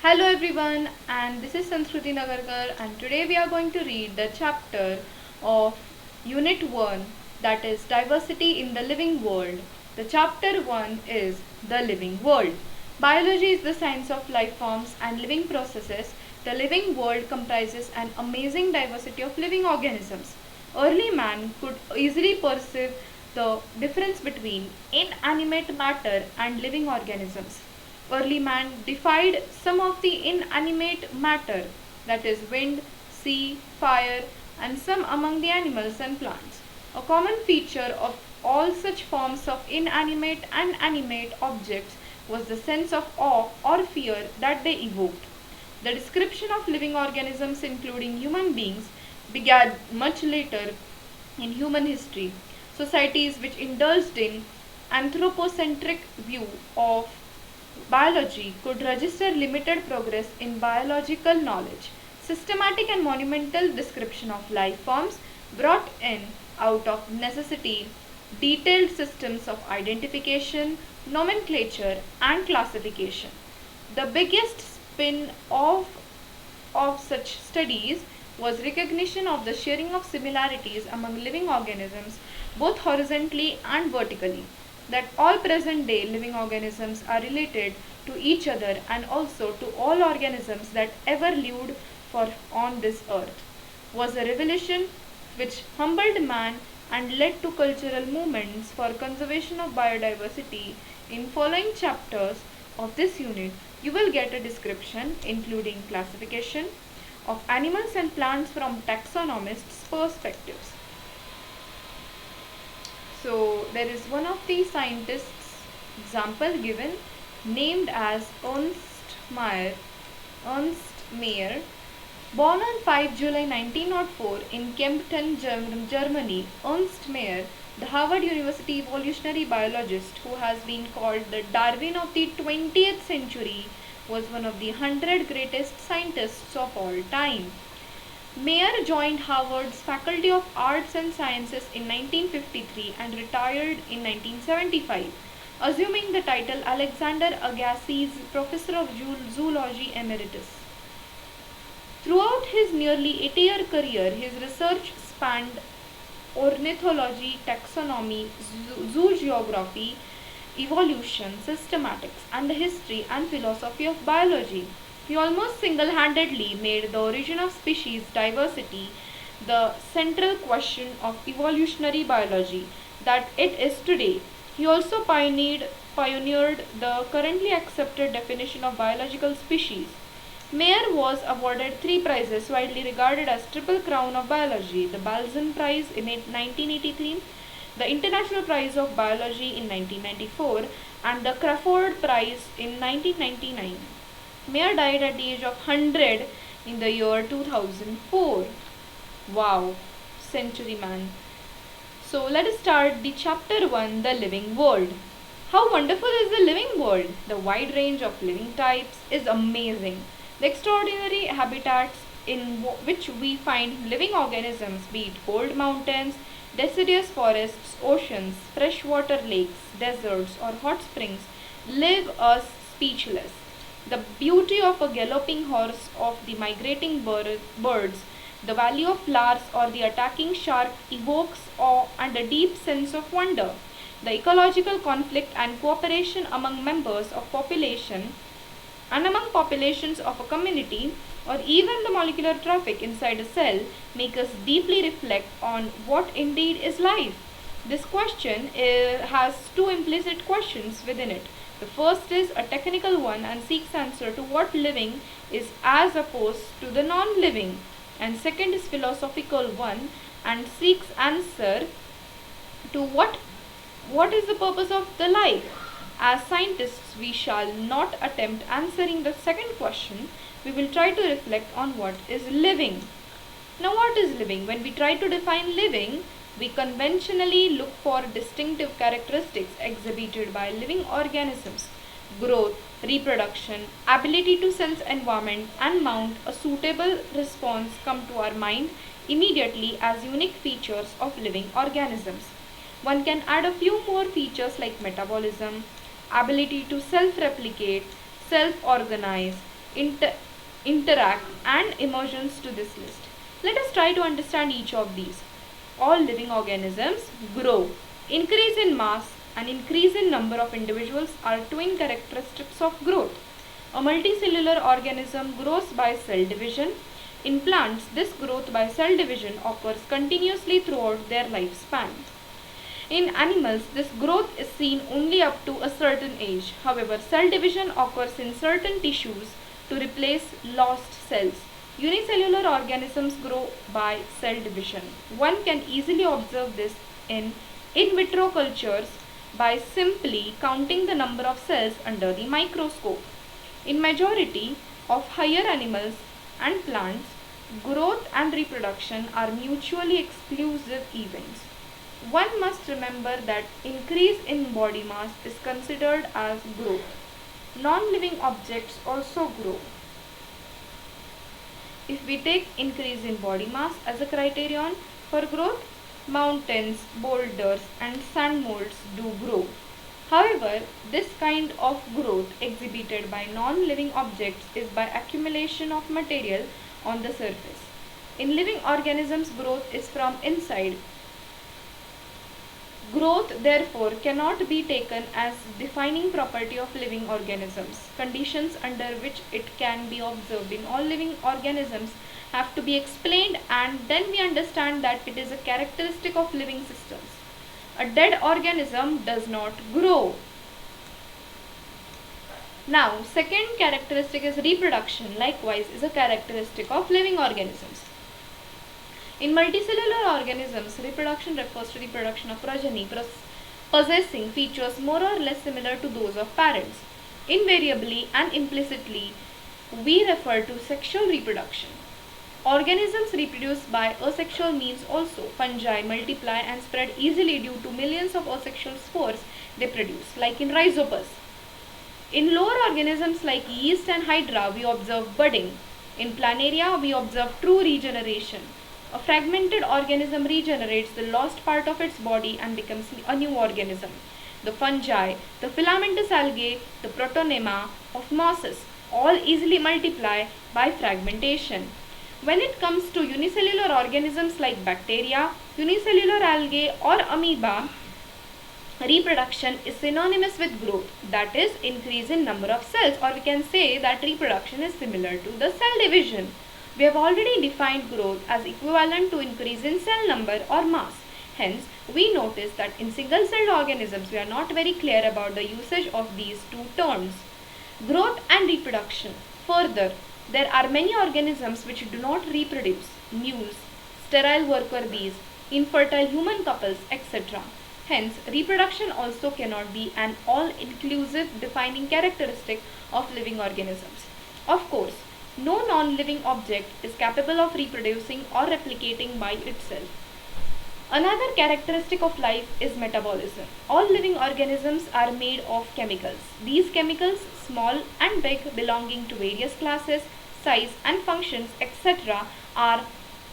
Hello everyone, and this is Sanskruti Nagarkar, and today we are going to read the chapter of Unit 1, that is Diversity in the Living World. The chapter 1 is The Living World. Biology is the science of life forms and living processes. The living world comprises an amazing diversity of living organisms. Early man could easily perceive the difference between inanimate matter and living organisms. Early man defied some of the inanimate matter, that is wind, sea, fire, and some among the animals and plants. A common feature of all such forms of inanimate and animate objects was the sense of awe or fear that they evoked. The description of living organisms, including human beings, began much later in human history. Societies which indulged in anthropocentric view of biology could register limited progress in biological knowledge. Systematic and monumental description of life forms brought in, out of necessity, detailed systems of identification, nomenclature, and classification. The biggest spin of such studies was recognition of the sharing of similarities among living organisms both horizontally and vertically, that all present day living organisms are related to each other and also to all organisms that ever lived for on this earth, was a revelation which humbled man and led to cultural movements for conservation of biodiversity. In following chapters of this unit, you will get a description including classification of animals and plants from taxonomists' perspectives. So there is one of the scientists example given named as Ernst Mayr, born on 5 July 1904 in Kempten, Germany. Ernst Mayr, the Harvard University evolutionary biologist who has been called the Darwin of the 20th century, was one of the 100 greatest scientists of all time. Mayr joined Harvard's Faculty of Arts and Sciences in 1953 and retired in 1975, assuming the title Alexander Agassiz Professor of Zoology Emeritus. Throughout his nearly 80-year career, his research spanned ornithology, taxonomy, zoogeography, evolution, systematics, and the history and philosophy of biology. He almost single-handedly made the origin of species diversity the central question of evolutionary biology that it is today. He also pioneered the currently accepted definition of biological species. Mayr was awarded three prizes widely regarded as Triple Crown of Biology: the Balzan Prize in 1983, the International Prize of Biology in 1994, and the Crawford Prize in 1999. Mayr died at the age of 100 in the year 2004. Wow, century man. So let us start the chapter 1, The Living World. How wonderful is the living world? The wide range of living types is amazing. The extraordinary habitats in which we find living organisms, be it cold mountains, deciduous forests, oceans, freshwater lakes, deserts, or hot springs, leave us speechless. The beauty of a galloping horse, of the migrating birds, the valley of flowers, or the attacking shark evokes awe and a deep sense of wonder. The ecological conflict and cooperation among members of population and among populations of a community, or even the molecular traffic inside a cell, make us deeply reflect on what indeed is life. This question has two implicit questions within it. The first is a technical one and seeks answer to what living is as opposed to the non-living, and second is philosophical one and seeks answer to what is the purpose of the life. As scientists, we shall not attempt answering the second question. We will try to reflect on what is living. Now, what is living? When we try to define living, we conventionally look for distinctive characteristics exhibited by living organisms: growth, reproduction, ability to sense environment and mount a suitable response come to our mind immediately as unique features of living organisms. One can add a few more features like metabolism, ability to self-replicate, self-organize, inter- interact, and emergence to this list. Let us try to understand each of these. All living organisms grow. Increase in mass and increase in number of individuals are twin characteristics of growth. A multicellular organism grows by cell division. In plants, this growth by cell division occurs continuously throughout their lifespan. In animals, this growth is seen only up to a certain age. However, cell division occurs in certain tissues to replace lost cells. Unicellular organisms grow by cell division. One can easily observe this in vitro cultures by simply counting the number of cells under the microscope. In majority of higher animals and plants, growth and reproduction are mutually exclusive events. One must remember that increase in body mass is considered as growth. Non-living objects also grow. If we take increase in body mass as a criterion for growth, mountains, boulders and sand molds do grow. However, this kind of growth exhibited by non-living objects is by accumulation of material on the surface. In living organisms, growth is from inside. Growth, therefore, cannot be taken as defining property of living organisms. Conditions under which it can be observed in all living organisms have to be explained, and then we understand that it is a characteristic of living systems. A dead organism does not grow. Now, second characteristic is reproduction. Likewise, is a characteristic of living organisms. In multicellular organisms, reproduction refers to the production of progeny possessing features more or less similar to those of parents. Invariably and implicitly, we refer to sexual reproduction. Organisms reproduce by asexual means also. Fungi multiply and spread easily due to millions of asexual spores they produce, like in rhizopus. In lower organisms like yeast and hydra, we observe budding. In planaria, we observe true regeneration. A fragmented organism regenerates the lost part of its body and becomes a new organism. The fungi, the filamentous algae, the protonema of mosses all easily multiply by fragmentation. When it comes to unicellular organisms like bacteria, unicellular algae or amoeba, reproduction is synonymous with growth, that is, increase in number of cells, or we can say that reproduction is similar to the cell division. We have already defined growth as equivalent to increase in cell number or mass. Hence, we notice that in single-celled organisms, we are not very clear about the usage of these two terms. Growth and reproduction. Further, there are many organisms which do not reproduce: mules, sterile worker bees, infertile human couples, etc. Hence, reproduction also cannot be an all-inclusive defining characteristic of living organisms. Of course, no non-living object is capable of reproducing or replicating by itself. Another characteristic of life is metabolism. All living organisms are made of chemicals. These chemicals, small and big, belonging to various classes, size and functions, etc., are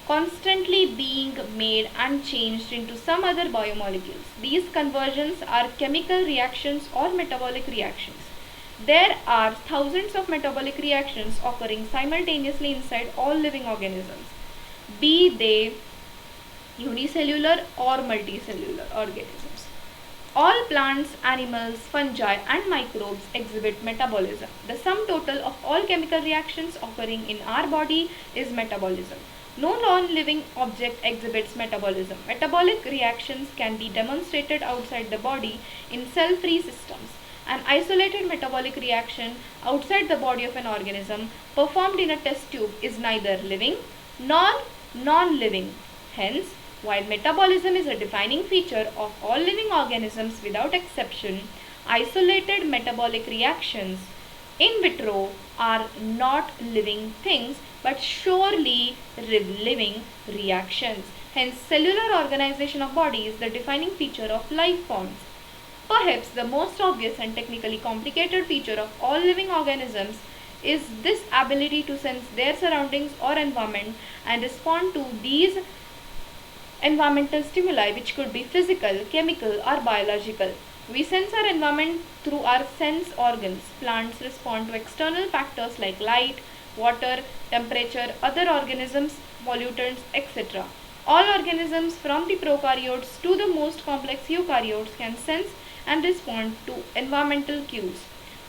constantly being made and changed into some other biomolecules. These conversions are chemical reactions or metabolic reactions. There are thousands of metabolic reactions occurring simultaneously inside all living organisms, be they unicellular or multicellular organisms. All plants, animals, fungi and microbes exhibit metabolism. The sum total of all chemical reactions occurring in our body is metabolism. No non-living object exhibits metabolism. Metabolic reactions can be demonstrated outside the body in cell-free systems. An isolated metabolic reaction outside the body of an organism performed in a test tube is neither living nor non-living. Hence, while metabolism is a defining feature of all living organisms without exception, isolated metabolic reactions in vitro are not living things but surely living reactions. Hence, cellular organization of body is the defining feature of life forms. Perhaps the most obvious and technically complicated feature of all living organisms is this ability to sense their surroundings or environment and respond to these environmental stimuli, which could be physical, chemical or biological. We sense our environment through our sense organs. Plants respond to external factors like light, water, temperature, other organisms, pollutants, etc. All organisms from the prokaryotes to the most complex eukaryotes can sense and respond to environmental cues.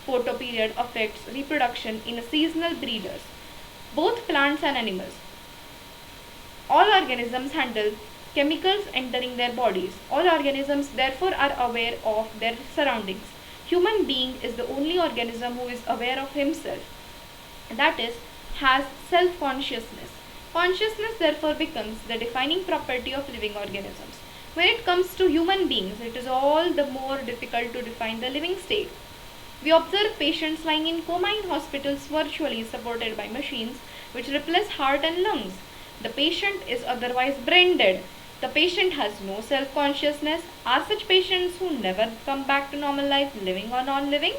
Photoperiod affects reproduction in seasonal breeders, both plants and animals. All organisms handle chemicals entering their bodies. All organisms therefore are aware of their surroundings. Human being is the only organism who is aware of himself. That is, has self-consciousness. Consciousness therefore becomes the defining property of living organisms. When it comes to human beings, it is all the more difficult to define the living state. We observe patients lying in coma in hospitals virtually supported by machines which replace heart and lungs. The patient is otherwise brain dead. The patient has no self-consciousness. Are such patients who never come back to normal life living or non-living?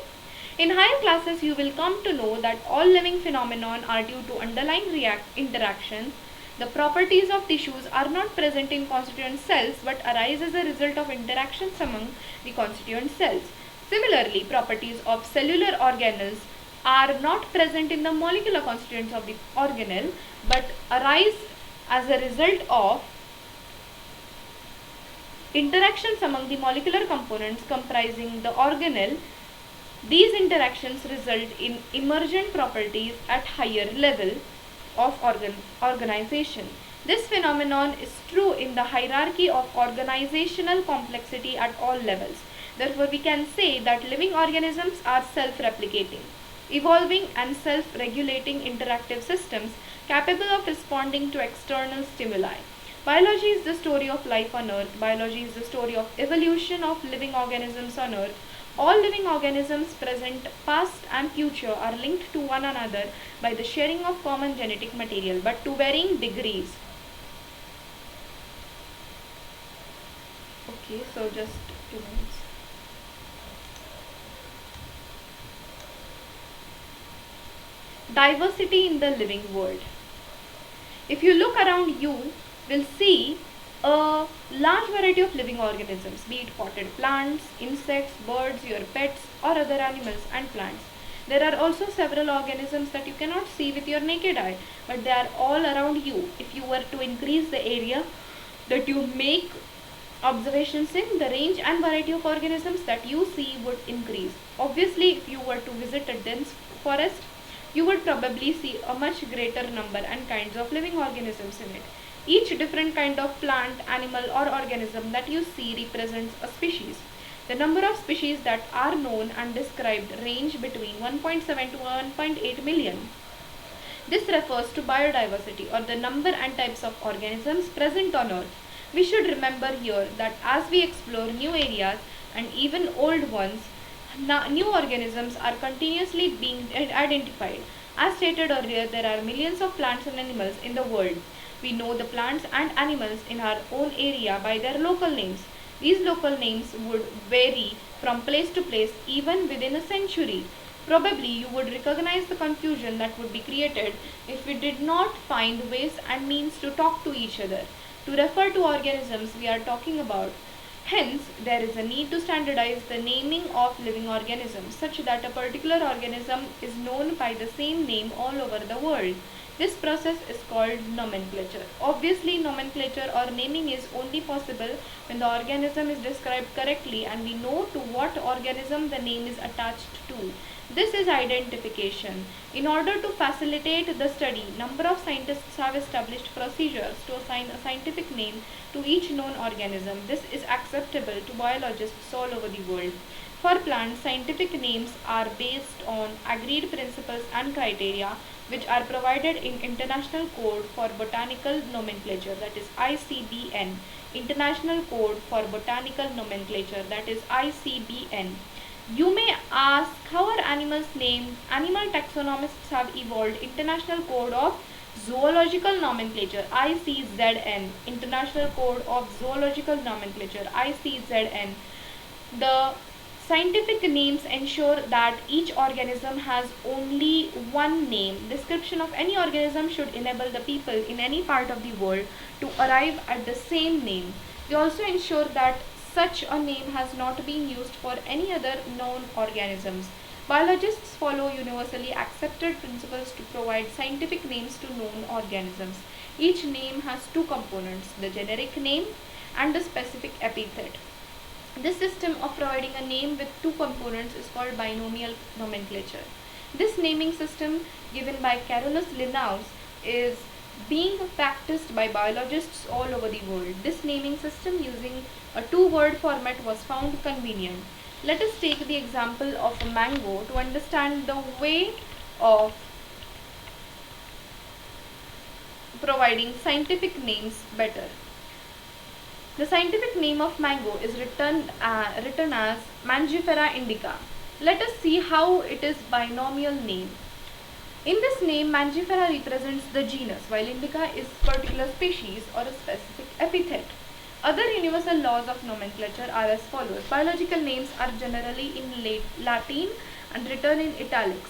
In higher classes, you will come to know that all living phenomena are due to underlying interactions. The properties of tissues are not present in constituent cells but arise as a result of interactions among the constituent cells. Similarly, properties of cellular organelles are not present in the molecular constituents of the organelle but arise as a result of interactions among the molecular components comprising the organelle. These interactions result in emergent properties at higher level of organization. This phenomenon is true in the hierarchy of organizational complexity at all levels. Therefore, we can say that living organisms are self-replicating, evolving and self-regulating interactive systems capable of responding to external stimuli. Biology is the story of life on Earth. Biology is the story of evolution of living organisms on Earth. All living organisms, present, past and future, are linked to one another by the sharing of common genetic material, but to varying degrees. Okay, so just 2 minutes. Diversity in the living world. If you look around you, will see a large variety of living organisms, be it potted plants, insects, birds, your pets, or other animals and plants. There are also several organisms that you cannot see with your naked eye, but they are all around you. If you were to increase the area that you make observations in, the range and variety of organisms that you see would increase. Obviously, if you were to visit a dense forest, you would probably see a much greater number and kinds of living organisms in it. Each different kind of plant, animal or organism that you see represents a species. The number of species that are known and described range between 1.7 to 1.8 million. This refers to biodiversity, or the number and types of organisms present on Earth. We should remember here that as we explore new areas and even old ones, new organisms are continuously being identified. As stated earlier, there are millions of plants and animals in the world. We know the plants and animals in our own area by their local names. These local names would vary from place to place even within a century. Probably you would recognize the confusion that would be created if we did not find ways and means to talk to each other, to refer to organisms we are talking about. Hence, there is a need to standardize the naming of living organisms such that a particular organism is known by the same name all over the world. This process is called nomenclature. Obviously, nomenclature or naming is only possible when the organism is described correctly and we know to what organism the name is attached to. This is identification. In order to facilitate the study, number of scientists have established procedures to assign a scientific name to each known organism. This is acceptable to biologists all over the world. For plants, scientific names are based on agreed principles and criteria which are provided in International Code for Botanical Nomenclature, that is ICBN. International Code for Botanical Nomenclature, that is ICBN. You may ask, how are animals named? Animal taxonomists have evolved International Code of Zoological Nomenclature, ICZN. International Code of Zoological Nomenclature, ICZN. The scientific names ensure that each organism has only one name. Description of any organism should enable the people in any part of the world to arrive at the same name. They also ensure that such a name has not been used for any other known organisms. Biologists follow universally accepted principles to provide scientific names to known organisms. Each name has two components, the generic name and the specific epithet. This system of providing a name with two components is called binomial nomenclature. This naming system given by Carolus Linnaeus is being practiced by biologists all over the world. This naming system using a two-word format was found convenient. Let us take the example of a mango to understand the way of providing scientific names better. The scientific name of mango is written as Mangifera indica. Let us see how it is binomial name. In this name, Mangifera represents the genus, while indica is particular species or a specific epithet. Other universal laws of nomenclature are as follows. Biological names are generally in Latin and written in italics.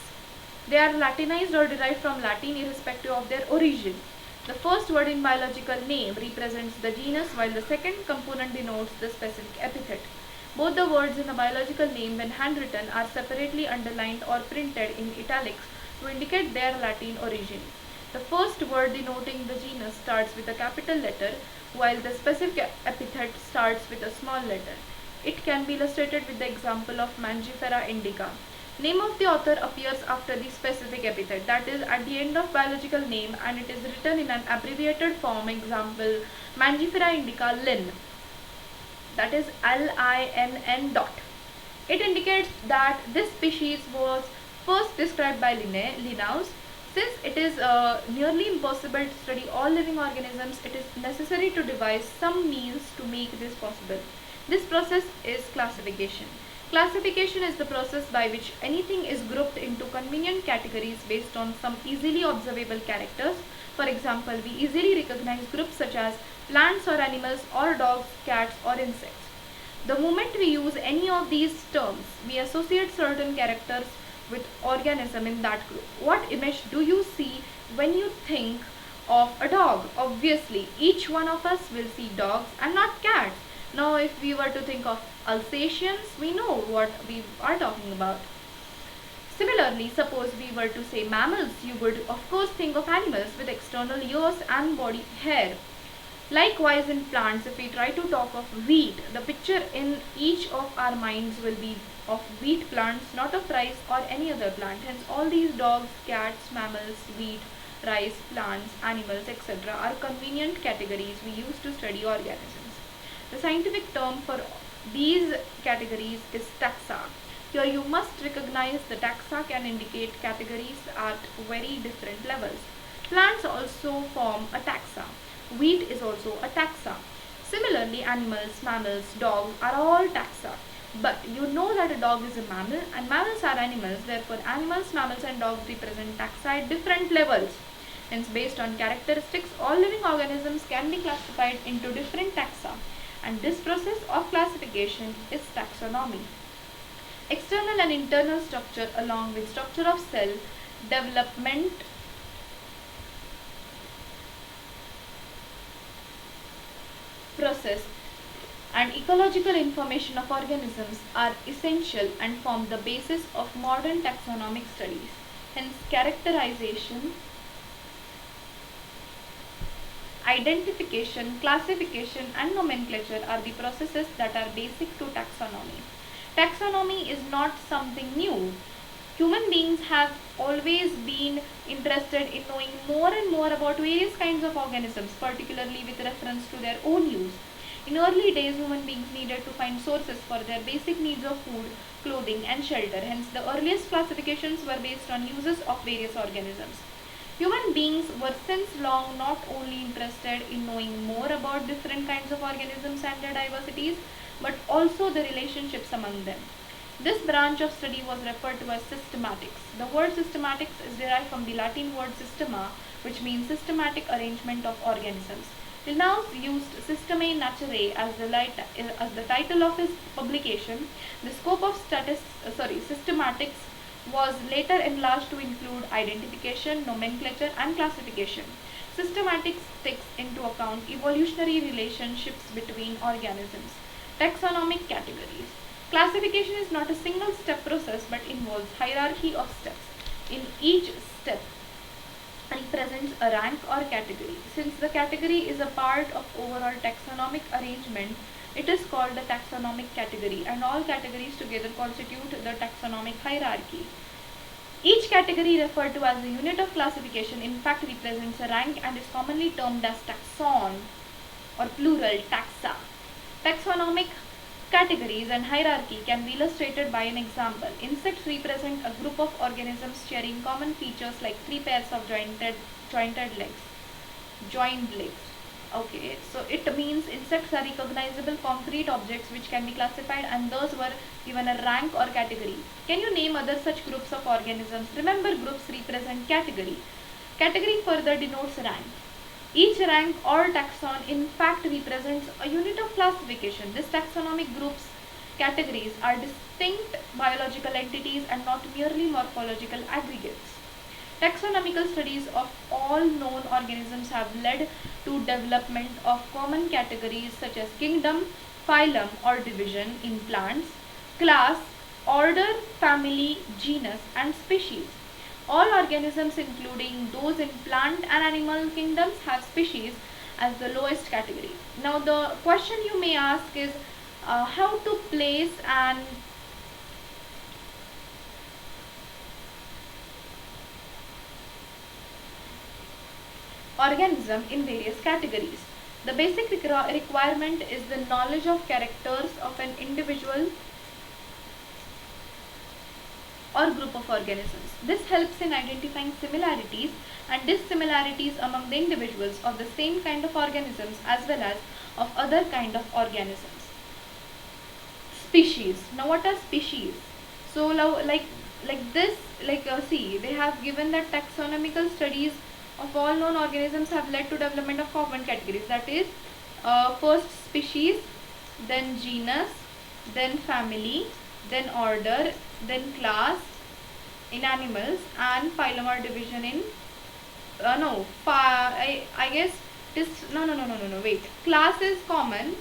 They are Latinized or derived from Latin irrespective of their origin. The first word in biological name represents the genus, while the second component denotes the specific epithet. Both the words in a biological name, when handwritten, are separately underlined or printed in italics to indicate their Latin origin. The first word denoting the genus starts with a capital letter, while the specific epithet starts with a small letter. It can be illustrated with the example of Mangifera indica. Name of the author appears after the specific epithet, that is at the end of biological name, and it is written in an abbreviated form. Example, Mangifera indica Linn, that is Linn dot. It indicates that this species was first described by Linnaeus. Since it is nearly impossible to study all living organisms, it is necessary to devise some means to make this possible. This process is classification. Classification is the process by which anything is grouped into convenient categories based on some easily observable characters. For example, we easily recognize groups such as plants or animals or dogs, cats or insects. The moment we use any of these terms, we associate certain characters with organism in that group. What image do you see when you think of a dog? Obviously, each one of us will see dogs and not cats. Now, if we were to think of Alsatians, we know what we are talking about. Similarly, suppose we were to say mammals, you would of course think of animals with external ears and body hair. Likewise, in plants, if we try to talk of wheat, the picture in each of our minds will be of wheat plants, not of rice or any other plant. Hence, all these dogs, cats, mammals, wheat, rice, plants, animals, etc. are convenient categories we use to study organisms. The scientific term for these categories is taxa. Here you must recognize the taxa can indicate categories at very different levels. Plants also form a taxa. Wheat is also a taxa. Similarly, animals, mammals, dogs are all taxa. But you know that a dog is a mammal and mammals are animals. Therefore, animals, mammals and dogs represent taxa at different levels. Hence, based on characteristics, all living organisms can be classified into different taxa. And this process of classification is taxonomy. External and internal structure along with structure of cell, development, process and ecological information of organisms are essential and form the basis of modern taxonomic studies. Hence, characterization, identification, classification and nomenclature are the processes that are basic to taxonomy. Taxonomy is not something new. Human beings have always been interested in knowing more and more about various kinds of organisms, particularly with reference to their own use. In early days, human beings needed to find sources for their basic needs of food, clothing and shelter. Hence, the earliest classifications were based on uses of various organisms. Human beings were since long not only interested in knowing more about different kinds of organisms and their diversities, but also the relationships among them. This branch of study was referred to as systematics. The word systematics is derived from the Latin word systema, which means systematic arrangement of organisms. Linnaeus used Systemae Naturae as the title of his publication. The scope of systematics was later enlarged to include identification, nomenclature and classification. Systematics takes into account evolutionary relationships between organisms. Taxonomic categories. Classification is not a single step process but involves hierarchy of steps. In each step represents a rank or category. Since the category is a part of overall taxonomic arrangement, it is called the taxonomic category, and all categories together constitute the taxonomic hierarchy. Each category referred to as a unit of classification in fact represents a rank and is commonly termed as taxon or plural taxa. Taxonomic categories and hierarchy can be illustrated by an example. Insects represent a group of organisms sharing common features like three pairs of jointed legs. Joined legs. Okay, so it means insects are recognizable concrete objects which can be classified and thus were given a rank or category. Can you name other such groups of organisms? Remember, groups represent category. Category further denotes rank. Each rank or taxon in fact represents a unit of classification. This taxonomic group's categories are distinct biological entities and not merely morphological aggregates. Taxonomical studies of all known organisms have led to development of common categories such as kingdom, phylum or division in plants, class, order, family, genus and species. All organisms including those in plant and animal kingdoms have species as the lowest category. Now the question you may ask is how to place an organism in various categories. The basic requirement is the knowledge of characters of an individual or group of organisms. This helps in identifying similarities and dissimilarities among the individuals of the same kind of organisms as well as of other kind of organisms. Species. Now what are species? So see, they have given that taxonomical studies of all known organisms have led to development of common categories. That is, first species, then genus, then family, then order, then class in animals, and phylum or division in I guess this wait. Class is common,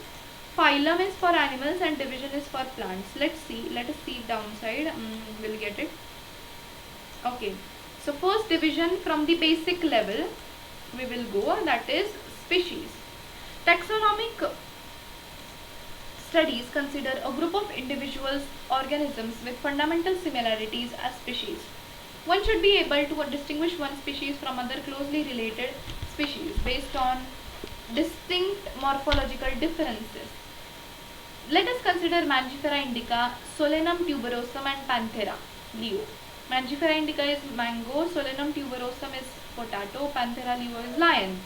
phylum is for animals, and division is for plants. Let us see downside. We'll get it. Okay. So first division from the basic level we will go, that is species. Taxonomic studies consider a group of individuals, organisms with fundamental similarities as species. One should be able to distinguish one species from other closely related species based on distinct morphological differences. Let us consider Mangifera indica, Solanum tuberosum and Panthera leo. Mangifera indica is mango, Solanum tuberosum is potato, Panthera leo is lion.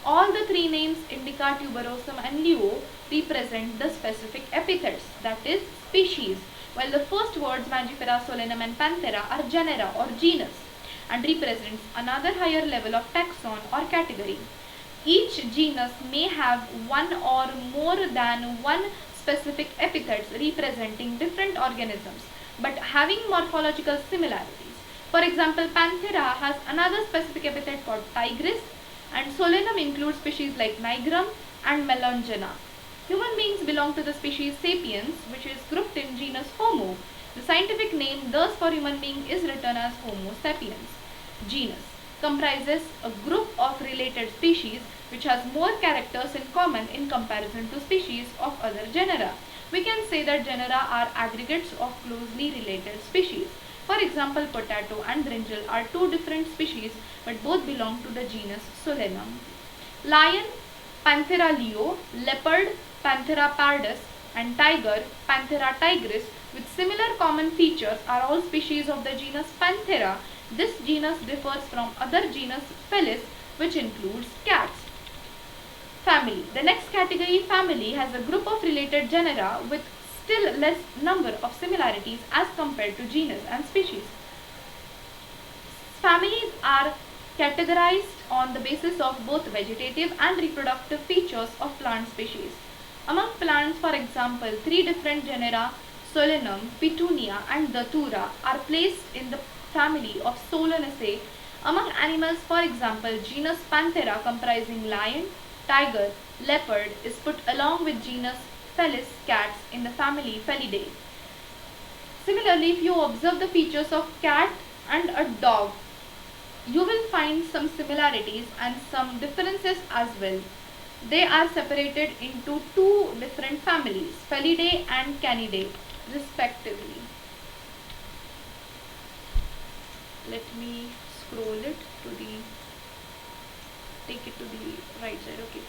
All the three names indica, tuberosum and leo represent the specific epithets, that is species, while the first words Mangifera, Solanum and Panthera are genera or genus and represents another higher level of taxon or category. Each genus may have one or more than one specific epithets representing different organisms but having morphological similarities. For example, Panthera has another specific epithet called tigris, and Solanum includes species like nigrum and melongena. Human beings belong to the species sapiens, which is grouped in genus Homo. The scientific name thus for human being is written as Homo sapiens. Genus comprises a group of related species which has more characters in common in comparison to species of other genera. We can say that genera are aggregates of closely related species. For example, potato and brinjal are two different species but both belong to the genus Solanum. Lion, Panthera leo, leopard, Panthera pardus, and tiger, Panthera tigris, with similar common features are all species of the genus Panthera. This genus differs from other genus Felis, which includes cats. Family. The next category, family, has a group of related genera with still less number of similarities as compared to genus and species. Families are categorized on the basis of both vegetative and reproductive features of plant species. Among plants, for example, three different genera, Solanum, Petunia and Datura, are placed in the family of Solanaceae. Among animals, for example, genus Panthera comprising lion, tiger, leopard is put along with genus Felis cats in the family Felidae. Similarly, if you observe the features of cat and a dog, you will find some similarities and some differences as well. They are separated into two different families, Felidae and Canidae, respectively. Let me scroll it to the, take it to the right side. Okay.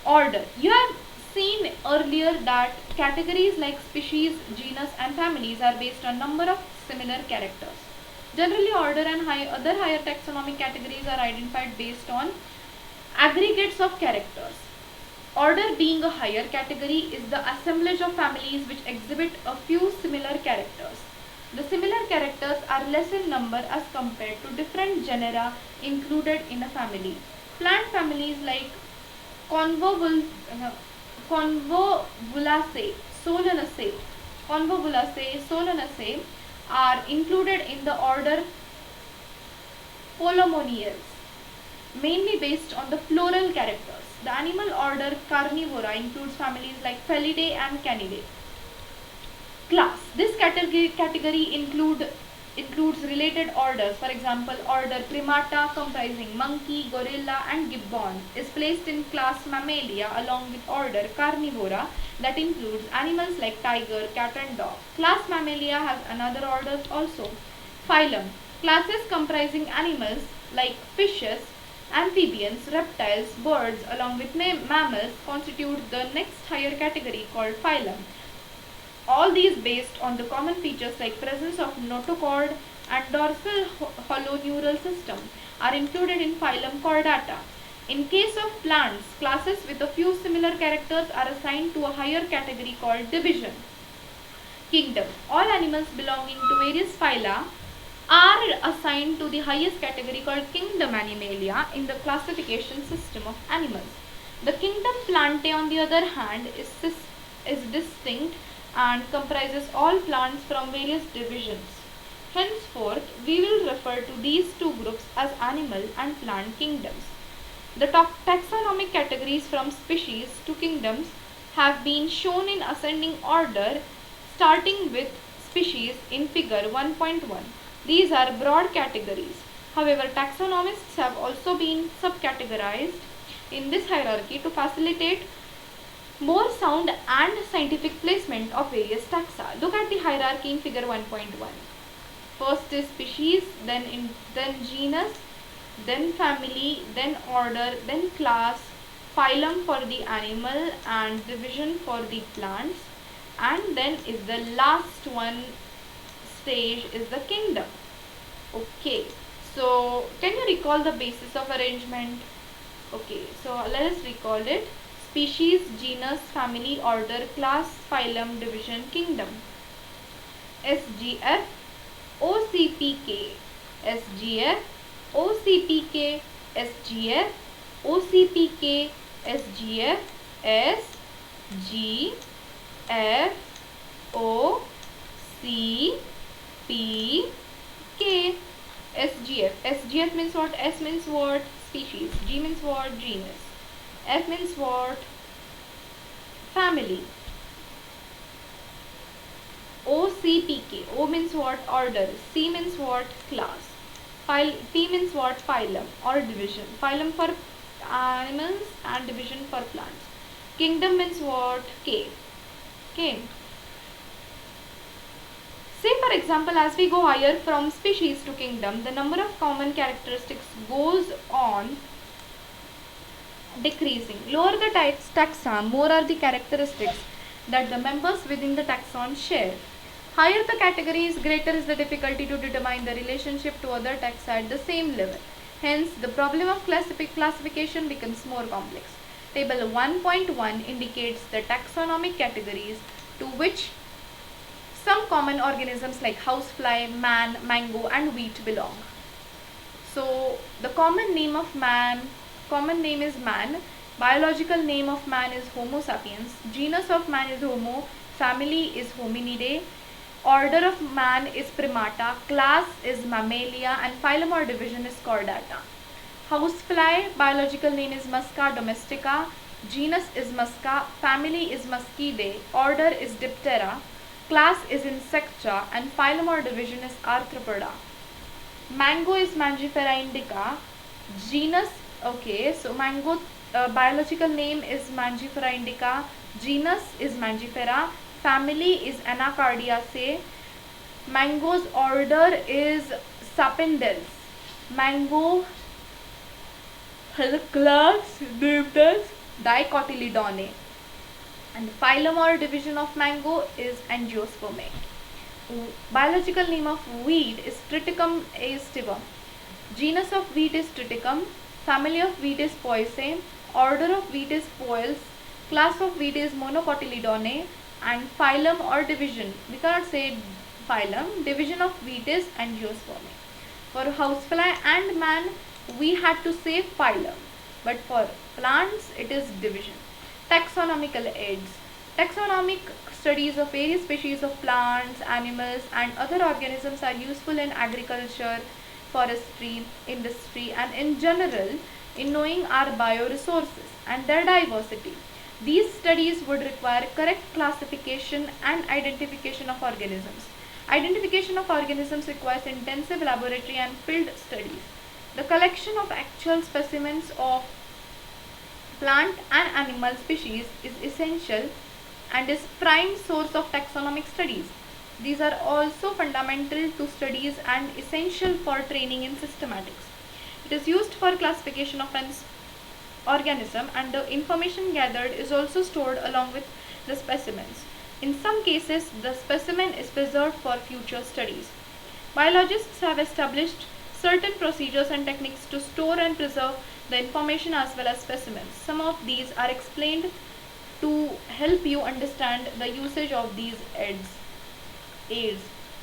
Order. You have seen earlier that categories like species, genus and families are based on number of similar characters. Generally, order and other higher taxonomic categories are identified based on aggregates of characters. Order, being a higher category, is the assemblage of families which exhibit a few similar characters. The similar characters are less in number as compared to different genera included in a family. Plant families like Convolvulaceae, Solanaceae are included in the order Polymoniales, mainly based on the floral characters. The animal order Carnivora includes families like Felidae and Canidae. Class. This category includes related orders. For example, order Primata, comprising monkey, gorilla and gibbon, is placed in class Mammalia along with order Carnivora, that includes animals like tiger, cat and dog. Class Mammalia has another order also. Phylum. Classes comprising animals like fishes, amphibians, reptiles, birds along with mammals constitute the next higher category called phylum. All these based on the common features like presence of notochord and dorsal hollow neural system are included in phylum Chordata. In case of plants, classes with a few similar characters are assigned to a higher category called division. Kingdom. All animals belonging to various phyla are assigned to the highest category called kingdom Animalia in the classification system of animals. The kingdom Plantae, on the other hand, is distinct and comprises all plants from various divisions. Henceforth, we will refer to these two groups as animal and plant kingdoms. The taxonomic categories from species to kingdoms have been shown in ascending order, starting with species in figure 1.1. These are broad categories. However, taxonomists have also been subcategorized in this hierarchy to facilitate more sound and scientific placement of various taxa. Look at the hierarchy in figure 1.1. First is species, then genus, then family, then order, then class, phylum for the animal and division for the plants, and then is the last one stage is the kingdom. Okay, so can you recall the basis of arrangement? Okay, so let us recall it. Species, genus, family, order, class, phylum, division, kingdom. SGF, OCPK, SGF, OCPK, SGF, OCPK, SGF, S, G, F, O, C, P, K. SGF. SGF means what? S means what? Species. G means what? Genus. F means what? Family. OCPK. O means what? Order. C means what? Class. P means what? Phylum or division. Phylum for animals and division for plants. Kingdom means what? K. K. Say for example, as we go higher from species to kingdom, the number of common characteristics goes on decreasing. Lower the taxon, more are the characteristics that the members within the taxon share. Higher the categories, greater is the difficulty to determine the relationship to other taxa at the same level. Hence, the problem of classification becomes more complex. Table 1.1 indicates the taxonomic categories to which some common organisms like housefly, man, mango and wheat belong. So, the common name is man, biological name of man is Homo sapiens, genus of man is Homo, family is Hominidae, order of man is Primata, class is Mammalia and phylum or division is Chordata. Housefly, biological name is Musca domestica, Genus is Musca, family is Muscidae, order is Diptera, class is Insecta, and phylum or division is Arthropoda. Mango is Mangifera indica. Genus, okay, so mango biological name is Mangifera indica. Genus is Mangifera. Family is Anacardiaceae. Mango's order is Sapindels. Mango has a class named as Dicotyledone. And phylum or division of mango is Angiospermae. Biological name of wheat is Triticum aestivum. Genus of wheat is Triticum. Family of wheat is Poaceae. Order of wheat is Poales. Class of wheat is Monocotyledone. And phylum or division, we cannot say phylum, division of wheat is Angiospermae. For housefly and man, we had to say phylum, but for plants, it is division. Taxonomical aids. Taxonomic studies of various species of plants, animals, and other organisms are useful in agriculture, forestry, industry, and in general in knowing our bioresources and their diversity. These studies would require correct classification and identification of organisms. Identification of organisms requires intensive laboratory and field studies. The collection of actual specimens of plant and animal species is essential and is prime source of taxonomic studies. These are also fundamental to studies and essential for training in systematics. It is used for classification of an organism, and the information gathered is also stored along with the specimens. In some cases, the specimen is preserved for future studies. Biologists have established certain procedures and techniques to store and preserve the information as well as specimens. Some of these are explained to help you understand the usage of these aids.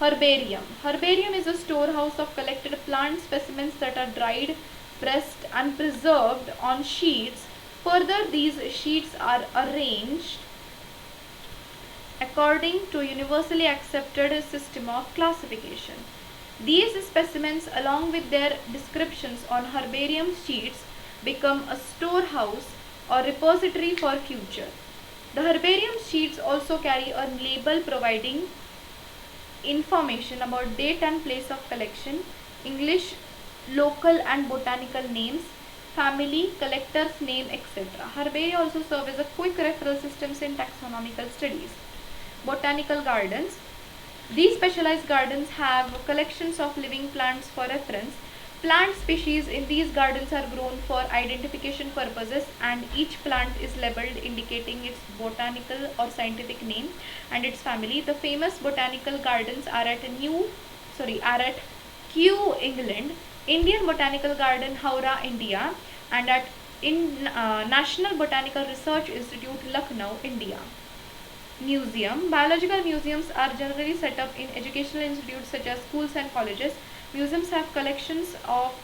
Herbarium. Herbarium is a storehouse of collected plant specimens that are dried, pressed, and preserved on sheets. Further, these sheets are arranged according to universally accepted system of classification. These specimens, along with their descriptions on herbarium sheets, become a storehouse or repository for future. The herbarium sheets also carry a label providing information about date and place of collection, English, local and botanical names, family, collector's name, etc. Herbaria also serve as a quick referral systems in taxonomical studies. Botanical gardens. These specialized gardens have collections of living plants for reference. Plant species in these gardens are grown for identification purposes, and each plant is labeled indicating its botanical or scientific name and its family. The famous botanical gardens are at Kew, England, Indian Botanical Garden, Howrah, India, and at National Botanical Research Institute, Lucknow, India. Museum. Biological museums are generally set up in educational institutes such as schools and colleges. Museums have collections of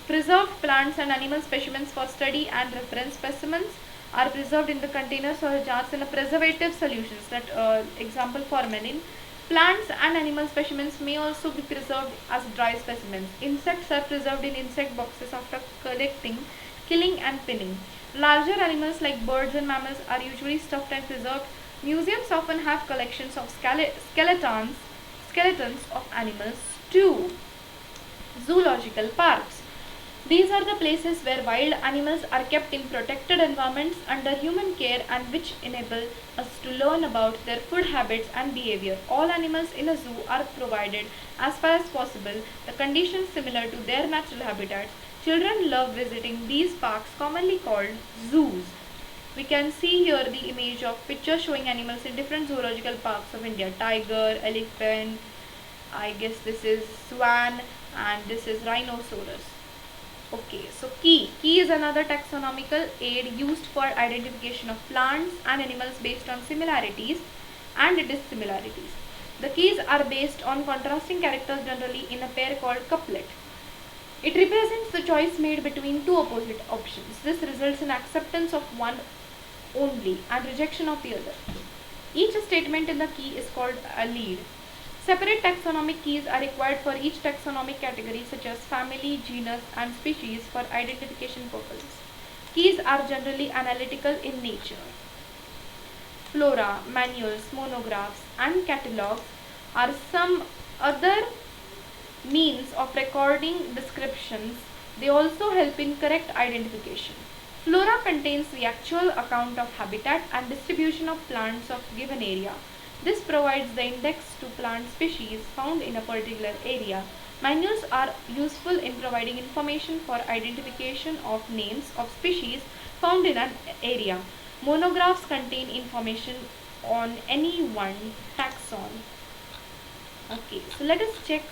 preserved plants and animal specimens for study and reference. Specimens are preserved in the containers or jars in a preservative solutions, that example formalin. Plants and animal specimens may also be preserved as dry specimens. Insects are preserved in insect boxes after collecting, killing and pinning. Larger animals like birds and mammals are usually stuffed and preserved. Museums often have collections of skeletons of animals too. Zoological parks. These are the places where wild animals are kept in protected environments under human care and which enable us to learn about their food habits and behavior. All animals in a zoo are provided, as far as possible, the conditions similar to their natural habitats. Children love visiting these parks, commonly called zoos. We can see here the image of picture showing animals in different zoological parks of India. Tiger, elephant, I guess this is swan, and this is rhinoceros. Okay, so key. Key is another taxonomical aid used for identification of plants and animals based on similarities and dissimilarities. The keys are based on contrasting characters, generally in a pair called couplet. It represents the choice made between two opposite options. This results in acceptance of one only and rejection of the other. Each statement in the key is called a lead. Separate taxonomic keys are required for each taxonomic category, such as family, genus, and species, for identification purposes. Keys are generally analytical in nature. Flora, manuals, monographs, and catalogs are some other means of recording descriptions. They also help in correct identification. Flora contains the actual account of habitat and distribution of plants of given area. This provides the index to plant species found in a particular area. Manuals are useful in providing information for identification of names of species found in an area. Monographs contain information on any one taxon. Okay, so let us check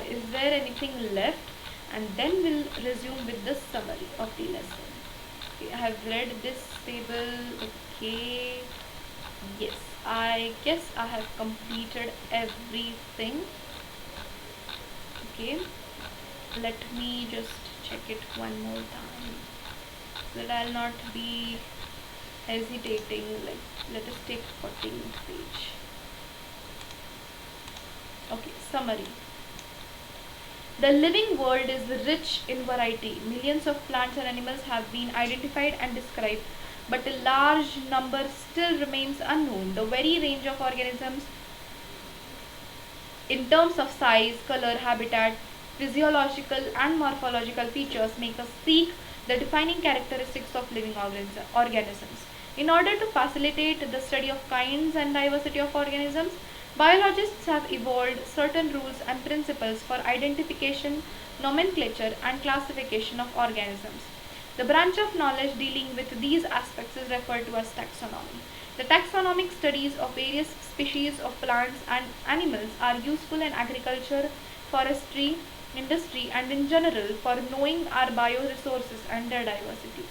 is there anything left, and then we'll resume with the summary of the lesson. Okay, I have read this table. Okay, yes, I guess I have completed everything. Okay, let me just check it one more time so that I'll not be hesitating. Like, let us take 14th page. Okay, summary. The living world is rich in variety. Millions of plants and animals have been identified and described, but a large number still remains unknown. The very range of organisms in terms of size, color, habitat, physiological and morphological features make us seek the defining characteristics of living organisms. In order to facilitate the study of kinds and diversity of organisms, biologists have evolved certain rules and principles for identification, nomenclature, and classification of organisms. The branch of knowledge dealing with these aspects is referred to as taxonomy. The taxonomic studies of various species of plants and animals are useful in agriculture, forestry, industry, and in general for knowing our bioresources and their diversity.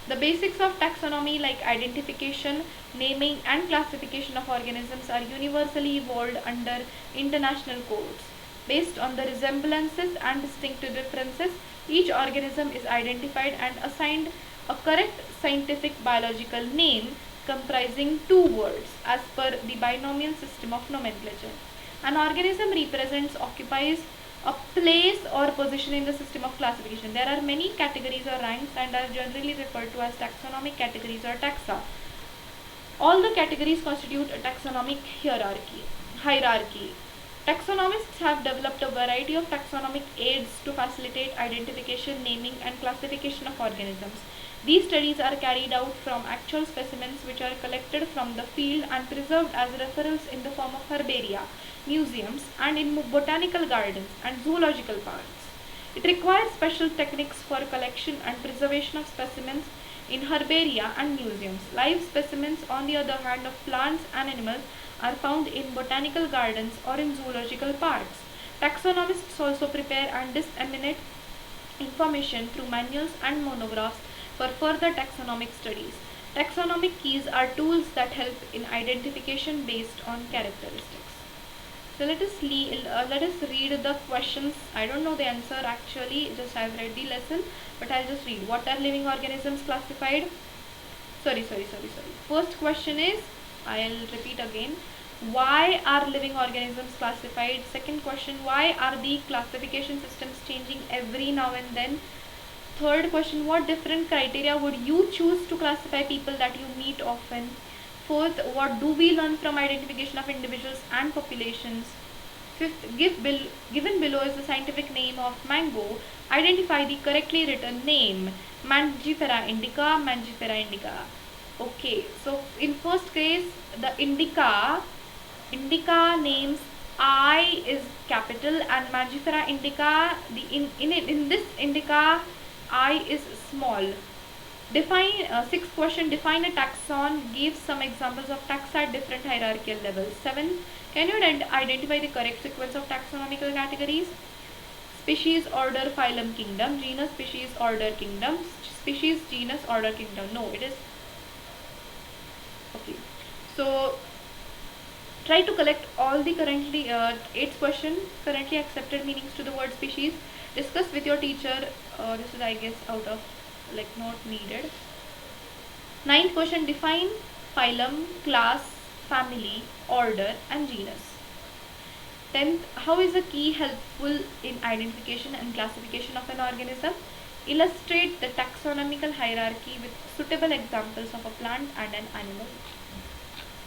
The basics of taxonomy, like identification, naming, and classification of organisms, are universally evolved under international codes. Based on the resemblances and distinctive differences, each organism is identified and assigned a correct scientific biological name comprising two words as per the binomial system of nomenclature. An organism occupies a place or position in the system of classification. There are many categories or ranks and are generally referred to as taxonomic categories or taxa. All the categories constitute a taxonomic hierarchy. Taxonomists have developed a variety of taxonomic aids to facilitate identification, naming, and classification of organisms. These studies are carried out from actual specimens which are collected from the field and preserved as referrals in the form of herbaria, museums, and in botanical gardens and zoological parks. It requires special techniques for collection and preservation of specimens in herbaria and museums. Live specimens, on the other hand, of plants and animals are found in botanical gardens or in zoological parks. Taxonomists also prepare and disseminate information through manuals and monographs for further taxonomic studies. Taxonomic keys are tools that help in identification based on characteristics. So let us read the questions. I don't know the answer actually, just I've read the lesson, but I'll just read. What are living organisms classified? Sorry. First question is, I'll repeat again. Why are living organisms classified? Second question, why are the classification systems changing every now and then? Third question, what different criteria would you choose to classify people that you meet often? Fourth, what do we learn from identification of individuals and populations? Fifth, given below is the scientific name of mango. Identify the correctly written name. Mangifera indica. Okay, so in first case, the indica names I is capital, and Mangifera indica, in this indica I is small. Sixth question, define a taxon. Give some examples of taxa at different hierarchical levels. 7. Can you identify the correct sequence of taxonomical categories? Species, order, phylum, kingdom. Genus, species, order, kingdom. Species, genus, order, kingdom. No, it is okay. So try to collect all the currently 8th question, currently accepted meanings to the word species. Discuss with your teacher. This is, I guess, out of not needed. 9th question, define phylum, class, family, order, and genus. 10th, how is a key helpful in identification and classification of an organism? Illustrate the taxonomical hierarchy with suitable examples of a plant and an animal.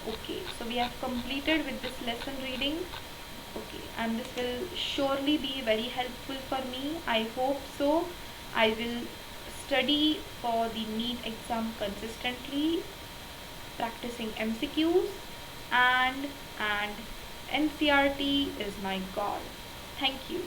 Okay, so we have completed with this lesson reading. Okay, and this will surely be very helpful for me. I hope so. I will study for the NEET exam consistently, practicing MCQs, and NCERT is my goal. Thank you.